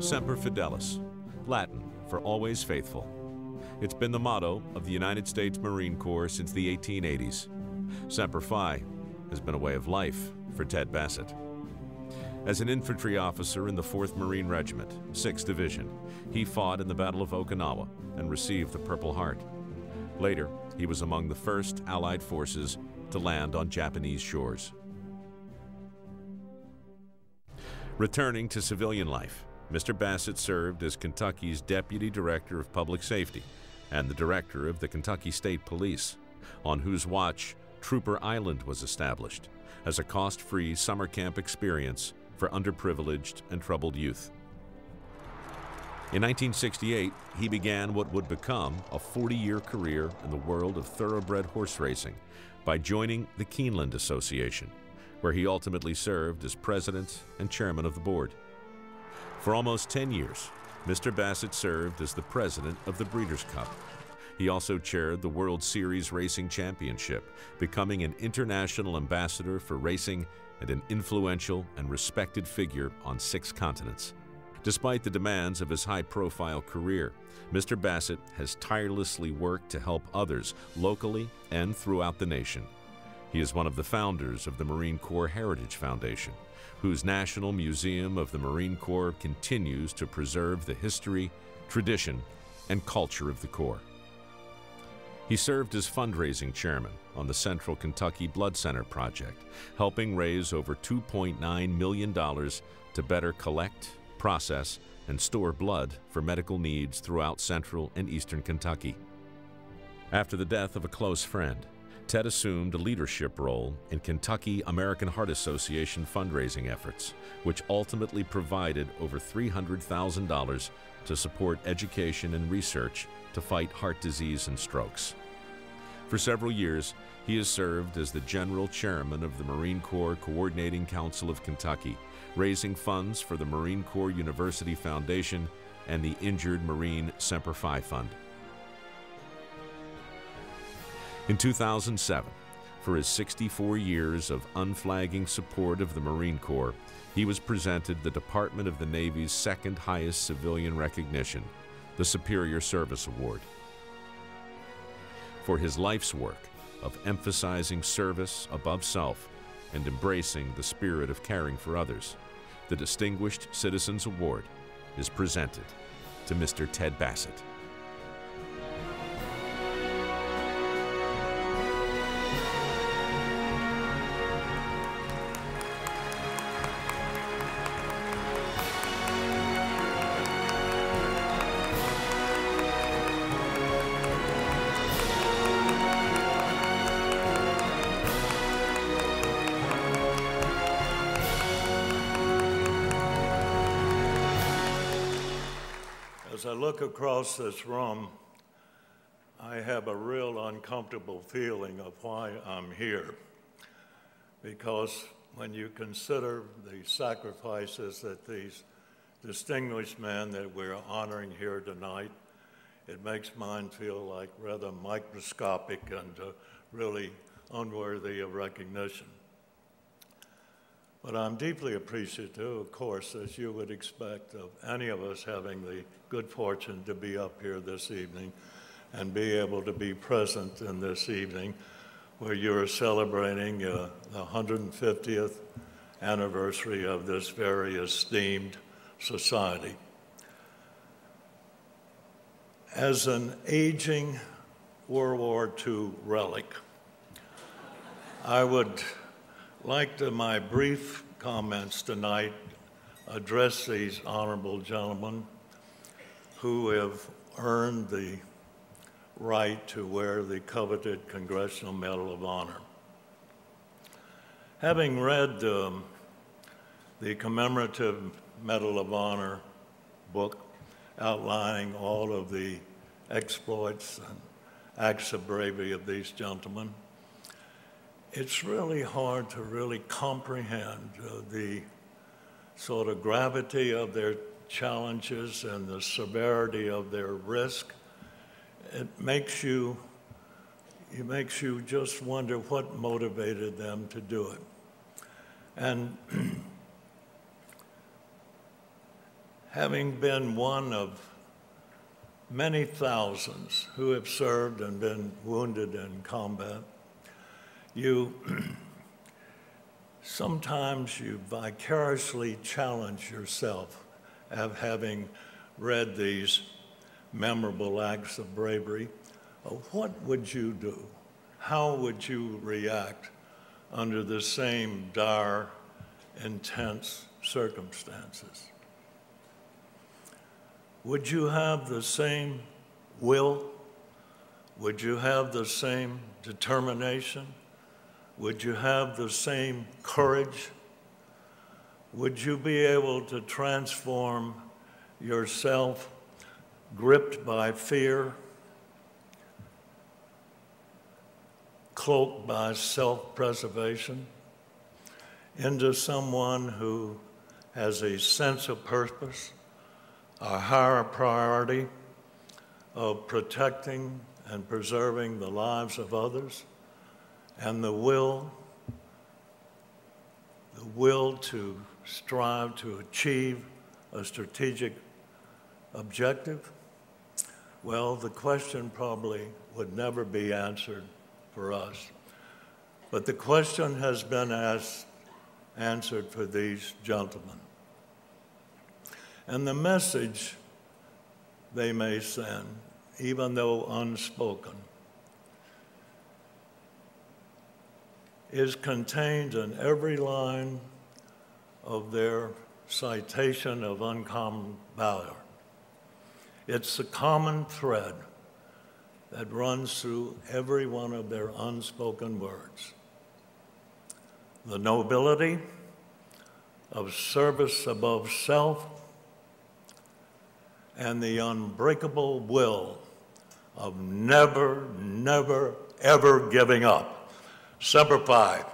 Semper Fidelis, Latin for always faithful. It's been the motto of the United States Marine Corps since the 1880s. Semper Fi has been a way of life for Ted Bassett. As an infantry officer in the 4th Marine Regiment, 6th Division, he fought in the Battle of Okinawa and received the Purple Heart. Later, he was among the first Allied forces to land on Japanese shores. Returning to civilian life, Mr. Bassett served as Kentucky's Deputy Director of Public Safety and the Director of the Kentucky State Police, on whose watch Trooper Island was established as a cost-free summer camp experience for underprivileged and troubled youth. In 1968, he began what would become a 40-year career in the world of thoroughbred horse racing by joining the Keeneland Association, where he ultimately served as president and chairman of the board. For almost 10 years, Mr. Bassett served as the president of the Breeders' Cup. He also chaired the World Series Racing Championship, becoming an international ambassador for racing and an influential and respected figure on 6 continents. Despite the demands of his high-profile career, Mr. Bassett has tirelessly worked to help others locally and throughout the nation. He is one of the founders of the Marine Corps Heritage Foundation, whose National Museum of the Marine Corps continues to preserve the history, tradition, and culture of the Corps. He served as fundraising chairman on the Central Kentucky Blood Center project, helping raise over $2.9 million to better collect, process, and store blood for medical needs throughout central and eastern Kentucky. After the death of a close friend, Ted assumed a leadership role in Kentucky American Heart Association fundraising efforts, which ultimately provided over $300,000 to support education and research to fight heart disease and strokes. For several years, he has served as the General Chairman of the Marine Corps Coordinating Council of Kentucky, raising funds for the Marine Corps University Foundation and the Injured Marine Semper Fi Fund. In 2007, for his 64 years of unflagging support of the Marine Corps, he was presented the Department of the Navy's second highest civilian recognition, the Superior Service Award. For his life's work of emphasizing service above self and embracing the spirit of caring for others, the Distinguished Citizens Award is presented to Mr. Ted Bassett. As I look across this room, I have a real uncomfortable feeling of why I'm here. Because when you consider the sacrifices that these distinguished men that we're honoring here tonight, it makes mine feel like rather microscopic and really unworthy of recognition. But I'm deeply appreciative, of course, as you would expect, of any of us having the good fortune to be up here this evening and be able to be present in this evening where you're celebrating the 150th anniversary of this very esteemed society. As an aging World War II relic, I would like to, my brief comments tonight, address these honorable gentlemen who have earned the right to wear the coveted Congressional Medal of Honor. Having read the commemorative Medal of Honor book outlining all of the exploits and acts of bravery of these gentlemen, it's really hard to really comprehend the sort of gravity of their challenges and the severity of their risk. It makes you just wonder what motivated them to do it. And having been one of many thousands who have served and been wounded in combat, sometimes you vicariously challenge yourself of having read these memorable acts of bravery. What would you do? How would you react under the same dire, intense circumstances? Would you have the same will? Would you have the same determination? Would you have the same courage? Would you be able to transform yourself, gripped by fear, cloaked by self-preservation, into someone who has a sense of purpose, a higher priority of protecting and preserving the lives of others, and the will to strive to achieve a strategic objective? Well, the question probably would never be answered for us. But the question has been answered for these gentlemen. And the message they may send, even though unspoken, is contained in every line of their citation of uncommon valor. It's the common thread that runs through every one of their unspoken words. The nobility of service above self and the unbreakable will of never, never, ever giving up. Semper Fi.